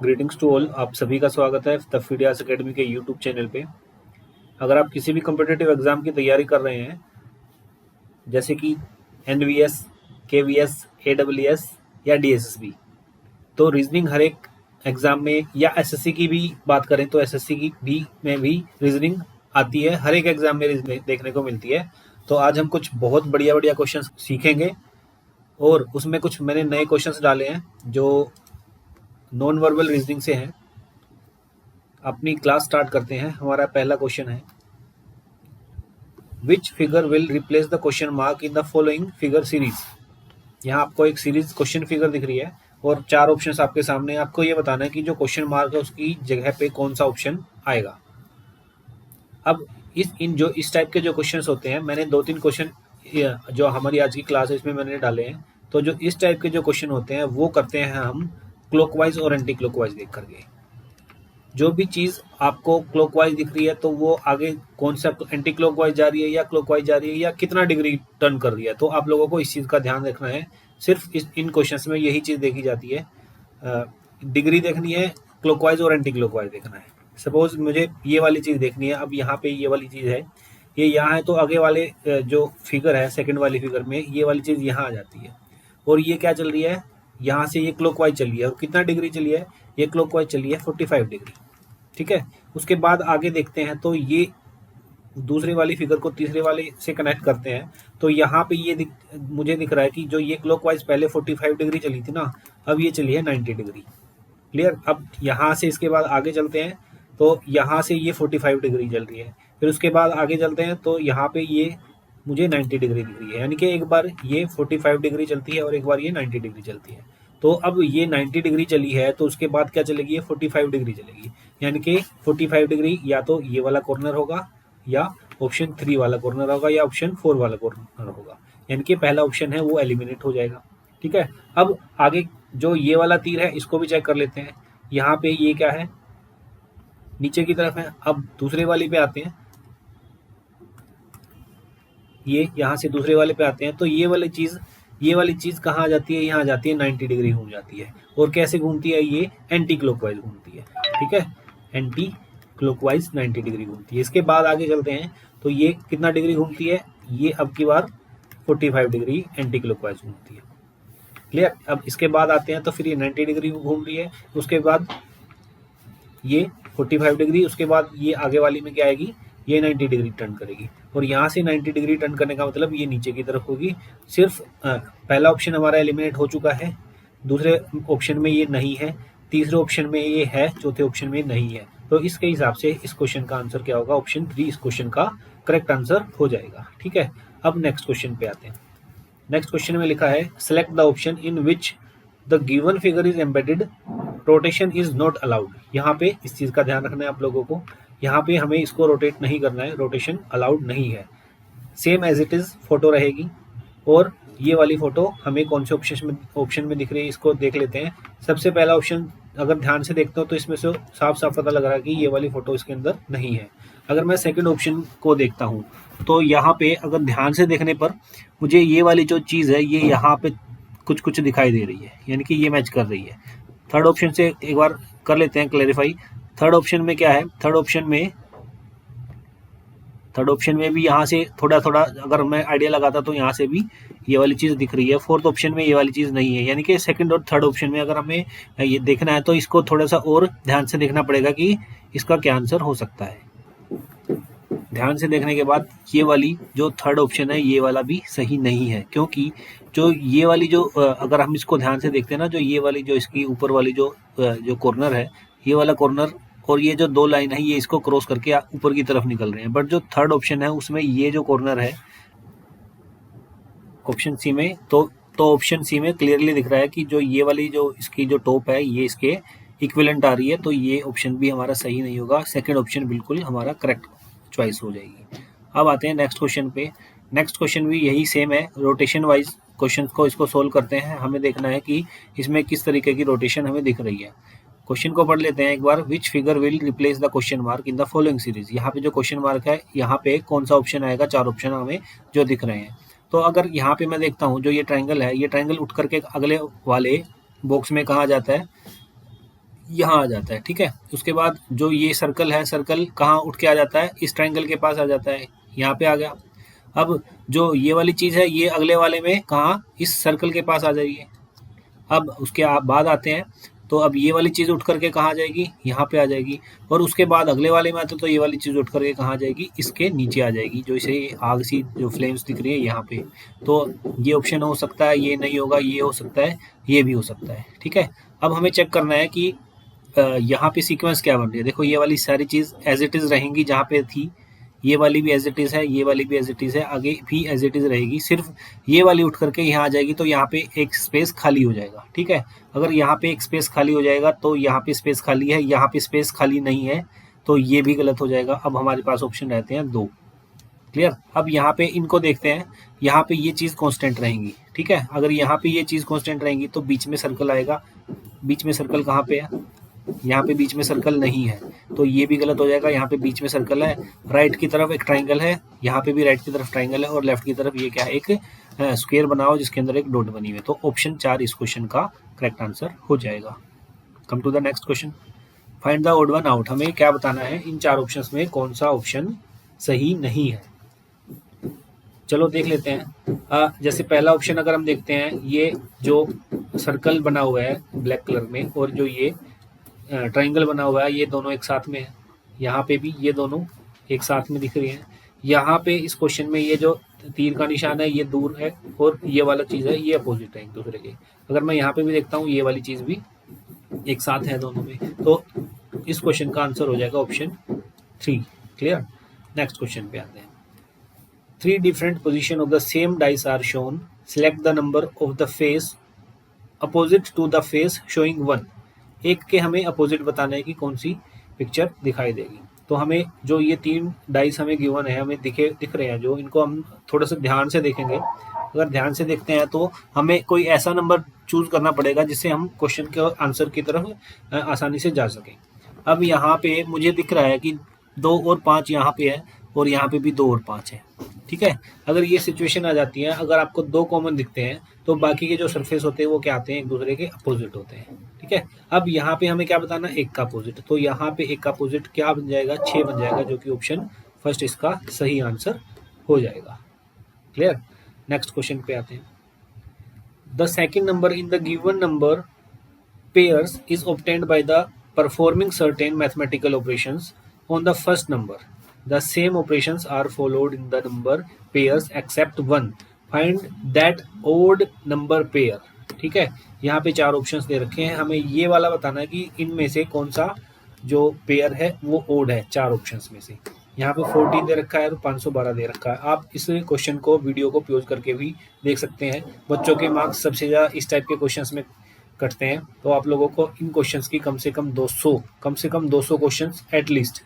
Greetings to all. आप सभी का स्वागत है द फीडियास एकेडमी के यूट्यूब चैनल पे। अगर आप किसी भी कॉम्पिटिटिव एग्जाम की तैयारी कर रहे हैं जैसे कि एनवीएस, केवीएस, एडब्ल्यूएस या डीएसएसबी, तो रीजनिंग हर एक एग्जाम में, या एसएससी की भी बात करें तो एसएससी की भी में भी रीजनिंग आती है, हर एक एग्जाम में रीजनिंग देखने को मिलती है। तो आज हम कुछ बहुत बढ़िया बढ़िया क्वेश्चन सीखेंगे और उसमें कुछ मैंने नए क्वेश्चंस डाले हैं जो नॉन वर्बल रीजनिंग से हैं। अपनी क्लास स्टार्ट करते हैं। हमारा पहला क्वेश्चन है, विच figure will replace the question mark in the following figure series. यहाँ आपको एक सीरीज क्वेश्चन फिगर दिख रही है और 4 ऑप्शंस आपके सामने। आपको ये बताना है कि जो क्वेश्चन मार्क है उसकी जगह पे कौन सा ऑप्शन आएगा। अब इस टाइप के जो क्वेश्चंस होते हैं, मैंने 2-3 क्वेश्चन जो हमारी आज की क्लास है इसमें मैंने डाले हैं। तो जो इस टाइप के जो क्वेश्चन होते हैं वो करते हैं हम क्लॉकवाइज और एंटी क्लॉकवाइज देख करके। जो भी चीज़ आपको क्लॉकवाइज दिख रही है तो वो आगे कौन सा एंटी क्लॉकवाइज जा रही है या क्लॉकवाइज जा रही है या कितना डिग्री टर्न कर रही है, तो आप लोगों को इस चीज़ का ध्यान रखना है। सिर्फ इन क्वेश्चंस में यही चीज़ देखी जाती है, डिग्री देखनी है, क्लॉकवाइज और एंटी क्लॉकवाइज देखना है। सपोज मुझे ये वाली चीज़ देखनी है, अब यहाँ पे ये वाली चीज़ है, ये यहाँ है, तो आगे वाले जो फिगर है सेकेंड वाली फिगर में ये वाली चीज़ यहाँ आ जाती है। और ये क्या चल रही है, यहाँ से ये क्लॉकवाइज चली है और कितना डिग्री चली है, ये क्लॉकवाइज चली है 45 डिग्री। ठीक है, उसके बाद आगे देखते हैं तो ये दूसरे वाली फिगर को तीसरे वाले से कनेक्ट करते हैं। तो यहाँ पे ये मुझे दिख रहा है कि जो ये क्लॉकवाइज पहले 45 डिग्री चली थी ना, अब ये चली है 90 डिग्री। क्लियर। अब यहाँ से इसके बाद आगे चलते हैं तो यहाँ से ये 45 डिग्री चल रही है, फिर उसके बाद आगे चलते हैं तो यहाँ पे ये मुझे 90 डिग्री दिख रही है। यानी कि एक बार ये 45 डिग्री चलती है और एक बार ये 90 डिग्री चलती है। तो अब ये 90 डिग्री चली है तो उसके बाद क्या चलेगी, ये 45 डिग्री चलेगी। यानी कि 45 डिग्री या तो ये वाला कॉर्नर होगा या ऑप्शन 3 वाला कॉर्नर होगा या ऑप्शन 4 वाला कॉर्नर होगा। यानी कि पहला ऑप्शन है वो एलिमिनेट हो जाएगा। ठीक है, अब आगे जो ये वाला तीर है इसको भी चेक कर लेते हैं। यहाँ पे ये क्या है, नीचे की तरफ है। अब दूसरे वाले पे आते हैं, ये यहाँ से दूसरे वाले पे आते हैं तो ये वाली चीज़ कहाँ आ जाती है, यहाँ आ जाती है 90 डिग्री घूम जाती है। और कैसे घूमती है, ये एंटी क्लॉकवाइज घूमती है। ठीक है, एंटी क्लॉकवाइज 90 डिग्री घूमती है। इसके बाद आगे चलते हैं तो ये कितना डिग्री घूमती है, ये अब की बार 45 डिग्री एंटी क्लॉकवाइज घूमती है। क्लियर। अब इसके बाद आते हैं तो फिर ये 90 डिग्री घूम रही है, उसके बाद ये 45 डिग्री, उसके बाद ये आगे वाली में क्या आएगी, ये 90 डिग्री टर्न करेगी। और यहाँ से 90 डिग्री टर्न करने का मतलब ये नीचे की तरफ होगी। सिर्फ पहला ऑप्शन हमारा एलिमिनेट हो चुका है, दूसरे ऑप्शन में ये नहीं है, तीसरे ऑप्शन में ये है, चौथे ऑप्शन में नहीं है। तो इसके हिसाब से इस क्वेश्चन का आंसर क्या होगा, ऑप्शन 3 इस क्वेश्चन का करेक्ट आंसर हो जाएगा। ठीक है, अब नेक्स्ट क्वेश्चन पे आते हैं। नेक्स्ट क्वेश्चन में लिखा है, select the option in which the given figure is embedded, rotation is not allowed. यहाँ पे इस चीज़ का ध्यान रखना है आप लोगों को, यहाँ पे हमें इसको रोटेट नहीं करना है, रोटेशन अलाउड नहीं है। Same as it is photo रहेगी। और ये वाली फोटो हमें कौन से ऑप्शन में दिख रही है, इसको देख लेते हैं। सबसे पहला ऑप्शन अगर ध्यान से देखते हो तो इसमें से साफ साफ पता लग रहा है कि ये वाली फोटो इसके अंदर नहीं है। अगर मैं सेकंड ऑप्शन को देखता हूँ तो यहाँ पे अगर ध्यान से देखने पर मुझे ये वाली जो चीज़ है ये यहाँ पे कुछ कुछ दिखाई दे रही है, यानी कि ये मैच कर रही है। थर्ड ऑप्शन से एक बार कर लेते हैं क्लैरिफाई। थर्ड ऑप्शन में क्या है, थर्ड ऑप्शन में भी यहाँ से थोड़ा थोड़ा अगर मैं आइडिया लगाता तो यहाँ से भी ये वाली चीज़ दिख रही है। फोर्थ ऑप्शन में ये वाली चीज़ नहीं है। यानी कि सेकंड और थर्ड ऑप्शन में अगर हमें ये देखना है तो इसको थोड़ा सा और ध्यान से देखना पड़ेगा कि इसका क्या आंसर हो सकता है। ध्यान से देखने के बाद ये वाली जो थर्ड ऑप्शन है ये वाला भी सही नहीं है, क्योंकि जो ये वाली जो अगर हम इसको ध्यान से देखते हैं ना, जो ये वाली जो इसकी ऊपर वाली जो कॉर्नर है, ये वाला कॉर्नर और ये जो 2 लाइन है ये इसको क्रॉस करके ऊपर की तरफ निकल रहे हैं। बट जो थर्ड ऑप्शन है उसमें ये जो कॉर्नर है ऑप्शन सी में, तो ऑप्शन सी में क्लियरली दिख रहा है कि जो ये वाली जो इसकी जो टॉप है ये इसके इक्विवेलेंट आ रही है। तो ये ऑप्शन भी हमारा सही नहीं होगा, सेकेंड ऑप्शन बिल्कुल हमारा करेक्ट चॉइस हो जाएगी। अब आते हैं नेक्स्ट क्वेश्चन पे। नेक्स्ट क्वेश्चन भी यही सेम है, रोटेशन वाइज क्वेश्चन को इसको सोल्व करते हैं। हमें देखना है कि इसमें किस तरीके की रोटेशन हमें दिख रही है। क्वेश्चन को पढ़ लेते हैं एक बार। Which figure will replace the question mark in the following series. यहाँ पे जो क्वेश्चन मार्क है यहाँ पे कौन सा ऑप्शन आएगा, 4 ऑप्शन हमें जो दिख रहे हैं। तो अगर यहाँ पे मैं देखता हूँ जो ये ट्रायंगल है, ये ट्रायंगल उठ करके अगले वाले बॉक्स में कहाँ जाता है, यहाँ आ जाता है, ठीक है। उसके बाद जो ये सर्कल है, सर्कल कहाँ उठ के आ जाता है, इस ट्रायंगल के पास आ जाता है, यहाँ पे आ गया। अब जो ये वाली चीज़ है ये अगले वाले में कहाँ, इस सर्कल के पास आ जाएगी। अब उसके बाद आते हैं, तो अब ये वाली चीज़ उठ करके कहाँ जाएगी, यहाँ पे आ जाएगी। और उसके बाद अगले वाले में आते तो ये वाली चीज़ उठ करके कहाँ जाएगी, इसके नीचे आ जाएगी, जो इसे आग सी जो फ्लेम्स दिख रही है यहाँ पे। तो ये ऑप्शन हो सकता है, ये नहीं होगा, ये हो सकता है, ये भी हो सकता है, ठीक है। अब हमें चेक करना है कि यहाँ पे सीक्वेंस क्या बन रही है। देखो ये वाली सारी चीज़ एज इट इज़ रहेंगी जहाँ पे थी, ये वाली भी एज इट इज़ है, ये वाली भी एज इट इज़ है, आगे भी एज इट इज़ रहेगी। सिर्फ ये वाली उठ करके यहाँ आ जाएगी, तो यहाँ पे एक स्पेस खाली हो जाएगा, ठीक है। अगर यहाँ पे एक स्पेस खाली हो जाएगा तो यहाँ पे स्पेस खाली है, यहाँ पे स्पेस खाली नहीं है, तो ये भी गलत हो जाएगा। अब हमारे पास ऑप्शन रहते हैं दो। क्लियर। अब यहाँ पे इनको देखते हैं, यहाँ पे ये चीज़ कांस्टेंट रहेंगी, ठीक है। अगर यहाँ पे ये चीज़ कांस्टेंट रहेंगी तो बीच में सर्कल आएगा। बीच में सर्कल कहाँ पे है, यहाँ पे बीच में सर्कल नहीं है, तो ये भी गलत हो जाएगा। यहाँ पे बीच में सर्कल है, राइट की तरफ एक ट्राइंगल है, यहाँ पे भी राइट की तरफ ट्राइंगल है, और लेफ्ट की तरफ ये क्या है, एक स्क्वायर बना हो जिसके अंदर एक डॉट बनी हुई है। तो ऑप्शन 4 इस क्वेश्चन का करेक्ट आंसर हो जाएगा। Come to the next question, find the odd one out. हमें क्या बताना है, इन चार ऑप्शंस में कौन सा ऑप्शन सही नहीं है। चलो देख लेते हैं। जैसे पहला ऑप्शन अगर हम देखते हैं, ये जो सर्कल बना हुआ है ब्लैक कलर में, और जो ये ट्राइंगल बना हुआ है, ये दोनों एक साथ में है। यहाँ पे भी ये दोनों एक साथ में दिख रही हैं। यहाँ पे इस क्वेश्चन में ये जो तीर का निशान है ये दूर है, और ये वाला चीज़ है ये अपोजिट है एक दूसरे के। अगर मैं यहाँ पे भी देखता हूँ, ये वाली चीज़ भी एक साथ है दोनों में, तो इस क्वेश्चन का आंसर हो जाएगा ऑप्शन 3। क्लियर। नेक्स्ट क्वेश्चन पे आते हैं। 3 different position of the same dice are shown. Select the number of the face opposite to the face showing 1. एक के हमें अपोजिट बताना है कि कौन सी पिक्चर दिखाई देगी। तो हमें जो ये 3 डाइस हमें गिवन है, हमें दिख रहे हैं, जो इनको हम थोड़ा सा ध्यान से देखेंगे। अगर ध्यान से देखते हैं तो हमें कोई ऐसा नंबर चूज करना पड़ेगा जिससे हम क्वेश्चन के आंसर की तरफ आसानी से जा सकें। अब यहाँ पे मुझे दिख रहा है कि 2 और 5 यहाँ पे है, और यहाँ पे भी 2 और 5 है, ठीक है। अगर ये सिचुएशन आ जाती है, अगर आपको 2 कॉमन दिखते हैं, तो बाकी के जो सरफेस होते हैं वो क्या आते हैं, एक दूसरे के अपोजिट होते हैं, ठीक है। अब यहाँ पे हमें क्या बताना है, एक का अपोजिट। तो यहाँ पे एक का अपोजिट क्या बन जाएगा, 6 बन जाएगा, जो कि ऑप्शन फर्स्ट इसका सही आंसर हो जाएगा। क्लियर। नेक्स्ट क्वेश्चन पे आते हैं। The second number in the given number pairs is obtained by the performing certain mathematical operations on the first number. The same operations are followed in the number pairs except one. Find that odd number pair. ठीक है। यहाँ पे 4 options दे रखे हैं, हमें ये वाला बताना है कि इनमें से कौन सा जो पेयर है वो ओड है 4 ऑप्शंस में से। यहाँ पे 14 दे रखा है, तो 512 दे रखा है। आप इस क्वेश्चन को वीडियो को पॉज करके भी देख सकते हैं। बच्चों के मार्क्स सबसे ज़्यादा इस टाइप के क्वेश्चंस में कटते हैं, तो आप लोगों को इन क्वेश्चंस की कम से कम 200 क्वेश्चंस एटलीस्ट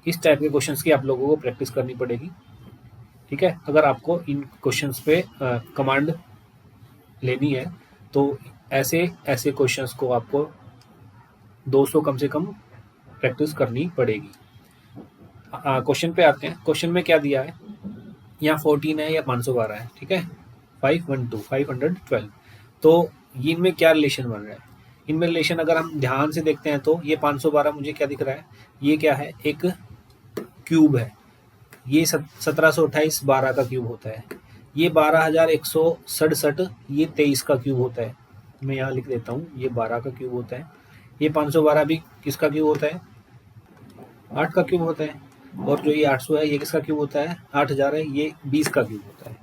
इस टाइप के क्वेश्चंस की आप लोगों को प्रैक्टिस करनी पड़ेगी, ठीक है। अगर आपको इन क्वेश्चंस पे कमांड लेनी है, तो ऐसे क्वेश्चंस को आपको 200 कम से कम प्रैक्टिस करनी पड़ेगी। क्वेश्चन पे आते हैं। क्वेश्चन में क्या दिया है, यहाँ 14 है या 512 है, ठीक है। 512 तो इनमें क्या रिलेशन बन रहा है, इनमें रिलेशन अगर हम ध्यान से देखते हैं तो ये 512 मुझे क्या दिख रहा है, ये क्या है, एक क्यूब है। ये 1728 12 का क्यूब होता है। ये 12167 ये 23 का क्यूब होता है। मैं यहाँ लिख देता हूँ, ये 12 का क्यूब होता है। ये 512 भी किसका क्यूब होता है, 8 का क्यूब होता है। और जो ये 800 है ये किसका क्यूब होता है, 8000 है, ये 20 का क्यूब होता है।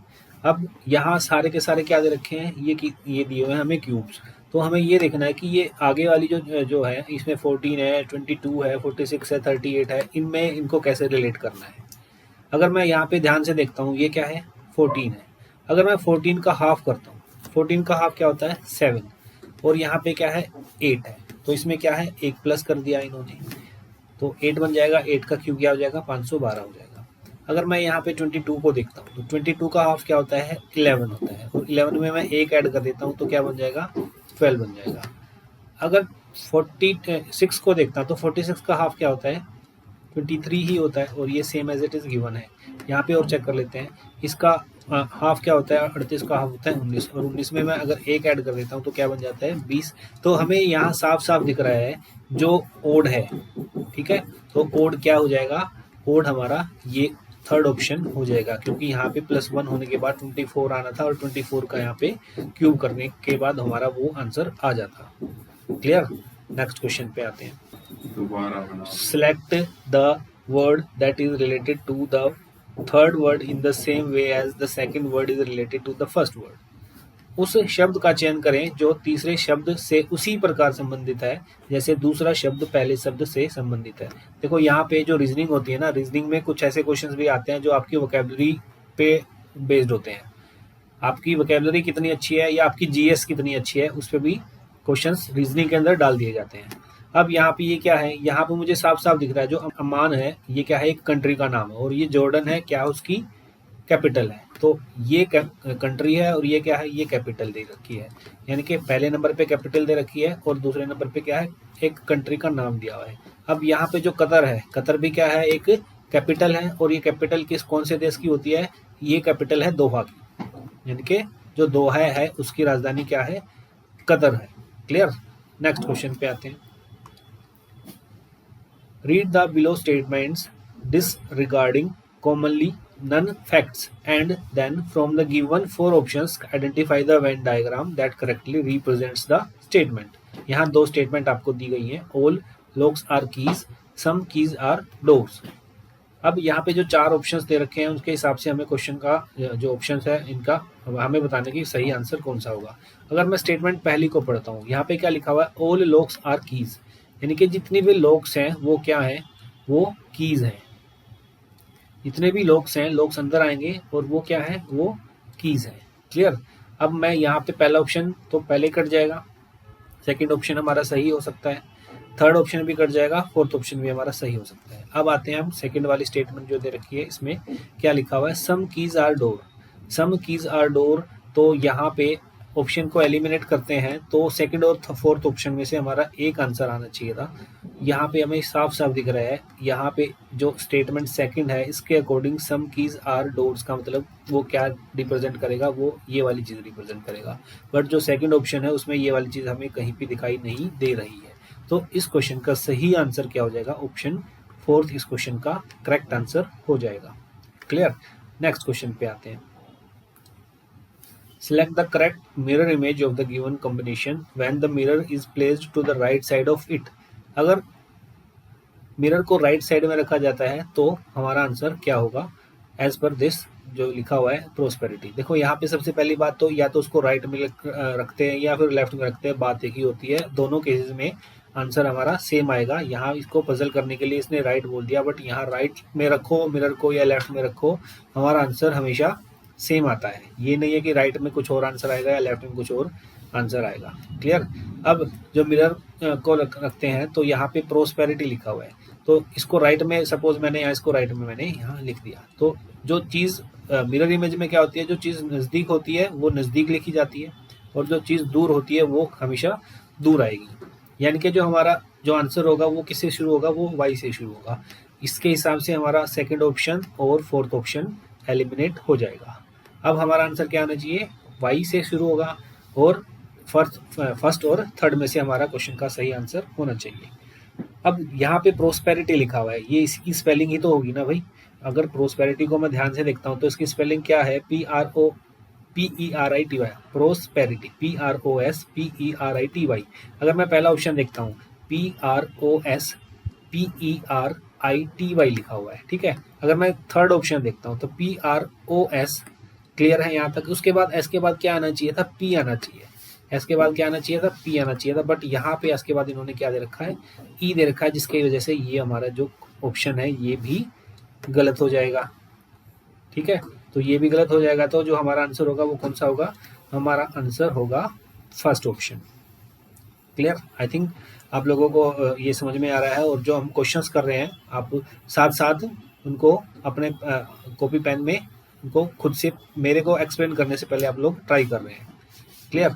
अब यहाँ सारे के सारे क्या दे रखे हैं, ये दिए हुए हैं हमें क्यूब्स। तो हमें ये देखना है कि ये आगे वाली जो है, इसमें 14 है, 22 है, 46 है, 38 है, इनमें इनको कैसे रिलेट करना है। अगर मैं यहाँ पे ध्यान से देखता हूँ, ये क्या है, 14 है। अगर मैं 14 का हाफ करता हूँ, 14 का हाफ क्या होता है, 7, और यहाँ पे क्या है, 8 है। तो इसमें क्या है, एक प्लस कर दिया इन्होंने, तो 8 बन जाएगा। 8 का क्यूब क्या हो जाएगा, 512 हो जाएगा। अगर मैं यहाँ पे 22 को देखता हूँ, तो 22 का हाफ क्या होता है, 11 होता है, और 11 में मैं एक ऐड कर देता हूँ, तो क्या बन जाएगा, 12 बन जाएगा। अगर 46 को देखता हूँ, तो 46 का हाफ क्या होता है, 23 ही होता है, और ये same as it is given है। यहाँ पे और चेक कर लेते हैं, इसका हाफ क्या होता है, 38 का हाफ होता है 19, और 19 में मैं अगर एक ऐड कर देता हूँ तो क्या बन जाता है 20। तो हमें यहाँ साफ साफ दिख रहा है जो ओड है, ठीक है। तो ओड क्या हो जाएगा, ओड हमारा ये थर्ड ऑप्शन हो जाएगा, क्योंकि यहाँ पे +1 होने के बाद 24 आना था, और 24 का यहाँ पे क्यूब करने के बाद हमारा वो आंसर आ जाता। क्लियर। नेक्स्ट क्वेश्चन पे आते हैं। Select the word that is related to the third word in the same way as the second word is related to the first word. उस शब्द का चयन करें जो तीसरे शब्द से उसी प्रकार संबंधित है जैसे दूसरा शब्द पहले शब्द से संबंधित है। देखो यहाँ पे जो रीजनिंग होती है ना, रीजनिंग में कुछ ऐसे क्वेश्चंस भी आते हैं जो आपकी वोकेबलरी पे बेस्ड होते हैं। आपकी वोकेबलरी कितनी अच्छी है या आपकी जीएस कितनी अच्छी है, उस पर भी क्वेश्चंस रीजनिंग के अंदर डाल दिए जाते हैं। अब यहाँ पे ये क्या है, यहाँ पे मुझे साफ साफ दिख रहा है जो अमान है ये क्या है, एक कंट्री का नाम है, और ये जॉर्डन है क्या, उसकी कैपिटल है। तो ये कंट्री है और ये क्या है, ये कैपिटल दे रखी है, यानी कि पहले नंबर पे कैपिटल दे रखी है और दूसरे नंबर पे क्या है, एक कंट्री का नाम दिया हुआ है। अब यहाँ पे जो कतर है, कतर भी क्या है, एक कैपिटल है, और ये कैपिटल किस कौन से देश की होती है, ये कैपिटल है दोहा की, यानी कि जो दोहा है उसकी राजधानी क्या है, कतर है। क्लियर। नेक्स्ट क्वेश्चन पे आते हैं। Read the below statements disregarding commonly known facts and then from the given 4 options identify the Venn diagram that correctly represents the statement। यहाँ दो स्टेटमेंट आपको दी गई हैं, all locks are keys, some keys are doors। अब यहाँ पे जो 4 options दे रखे हैं उसके हिसाब से हमें क्वेश्चन का जो ऑप्शंस है इनका हमें बताने की सही आंसर कौन सा होगा। अगर मैं स्टेटमेंट पहली को पढ़ता हूँ, यहाँ पे क्या लिखा हुआ है, ऑल लॉक्स आर कीज, यानी कि जितनी भी लॉक्स हैं वो क्या है, वो कीज हैं। जितने भी लॉक्स हैं, लॉक्स अंदर आएंगे और वो क्या है, वो कीज है। क्लियर। अब मैं यहाँ पे पहला ऑप्शन तो पहले कट जाएगा, सेकंड ऑप्शन हमारा सही हो सकता है, थर्ड ऑप्शन भी कट जाएगा, फोर्थ ऑप्शन भी हमारा सही हो सकता है। अब आते हैं हम सेकंड वाली स्टेटमेंट जो दे रखी है, इसमें क्या लिखा हुआ है, some keys are door, some keys are door. तो यहाँ पे ऑप्शन को एलिमिनेट करते हैं तो सेकंड और फोर्थ ऑप्शन में से हमारा एक आंसर आना चाहिए था। यहाँ पे हमें साफ साफ दिख रहा है, यहाँ पे जो स्टेटमेंट सेकंड है इसके according some keys are doors का मतलब वो क्या रिप्रेजेंट करेगा, वो ये वाली चीज रिप्रेजेंट करेगा। बट जो सेकंड ऑप्शन है उसमें ये वाली चीज हमें कहीं भी दिखाई नहीं दे रही है। तो इस क्वेश्चन का सही आंसर क्या हो जाएगा, ऑप्शन फोर्थ इस क्वेश्चन का करेक्ट आंसर हो जाएगा। क्लियर। नेक्स्ट क्वेश्चन पे आते हैं। Select the correct mirror image of the given combination when the mirror is placed to the right side of it। अगर मिरर को राइट साइड में रखा जाता है तो हमारा आंसर क्या होगा, एज पर दिस जो लिखा हुआ है प्रोस्पेरिटी। देखो यहाँ पे सबसे पहली बात तो या तो उसको राइट में रखते हैं या फिर लेफ्ट में रखते हैं, बात एक ही होती है, दोनों केसेस में आंसर हमारा सेम आएगा। यहाँ इसको पजल करने के लिए इसने राइट बोल दिया, बट यहाँ राइट में रखो मिरर को या लेफ्ट में रखो, हमारा आंसर हमेशा सेम आता है। ये नहीं है कि राइट में कुछ और आंसर आएगा या लेफ्ट में कुछ और आंसर आएगा। क्लियर। अब जो मिरर को रखते हैं तो यहाँ पे प्रोस्पेरिटी लिखा हुआ है, तो इसको राइट में, सपोज मैंने यहाँ इसको राइट में मैंने यहाँ लिख दिया, तो जो चीज़ मिरर इमेज में क्या होती है, जो चीज़ नज़दीक होती है वो नज़दीक लिखी जाती है और जो चीज़ दूर होती है वो हमेशा दूर आएगी। यानी कि जो हमारा जो आंसर होगा वो किससे शुरू होगा, वो वाई से शुरू होगा। इसके हिसाब से हमारा सेकेंड ऑप्शन और फोर्थ ऑप्शन एलिमिनेट हो जाएगा। अब हमारा आंसर क्या आना चाहिए, वाई से शुरू होगा और फर्स्ट और थर्ड में से हमारा क्वेश्चन का सही आंसर होना चाहिए। अब यहाँ पे प्रोस्पेरिटी लिखा हुआ है, ये इसकी स्पेलिंग ही तो होगी ना भाई। अगर प्रोस्पेरिटी को मैं ध्यान से देखता हूँ तो इसकी स्पेलिंग क्या है, PROSPERITY, प्रोस्पेरिटी PROSPERITY। अगर मैं पहला ऑप्शन देखता हूँ PROSPERITY लिखा हुआ है, ठीक है। अगर मैं थर्ड ऑप्शन देखता हूँ तो PROS, क्लियर है यहाँ तक। उसके बाद एस के बाद क्या आना चाहिए था, पी आना चाहिए, एस के बाद क्या आना चाहिए था, पी आना चाहिए था, बट यहाँ पे एस के बाद इन्होंने क्या दे रखा है, ई दे रखा है, जिसकी वजह से ये हमारा जो ऑप्शन है ये भी गलत हो जाएगा। ठीक है, तो ये भी गलत हो जाएगा। तो जो हमारा आंसर होगा वो कौन सा होगा, हमारा आंसर होगा first option. Clear. I think आप लोगों को ये समझ में आ रहा है, और जो हम क्वेश्चंस कर रहे हैं आप साथ साथ उनको अपने कॉपी पेन में उनको खुद से मेरे को एक्सप्लेन करने से पहले आप लोग ट्राई कर रहे हैं। क्लियर।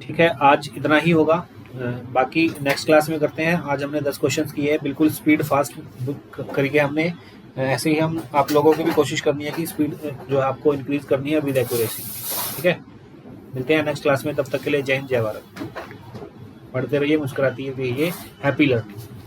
ठीक है, आज इतना ही होगा, बाकी नेक्स्ट क्लास में करते हैं। आज हमने 10 क्वेश्चंस किए हैं, बिल्कुल स्पीड फास्ट करके हमने ऐसे ही हम आप लोगों की भी कोशिश करनी है कि स्पीड जो है आपको इंक्रीज करनी है विद एक्यूरेसी। ठीक है, मिलते हैं नेक्स्ट क्लास में, तब तक के लिए जय हिंद जय भारत। पढ़ते रहिए, मुस्कुराती रहिए, हैप्पी लर्निंग।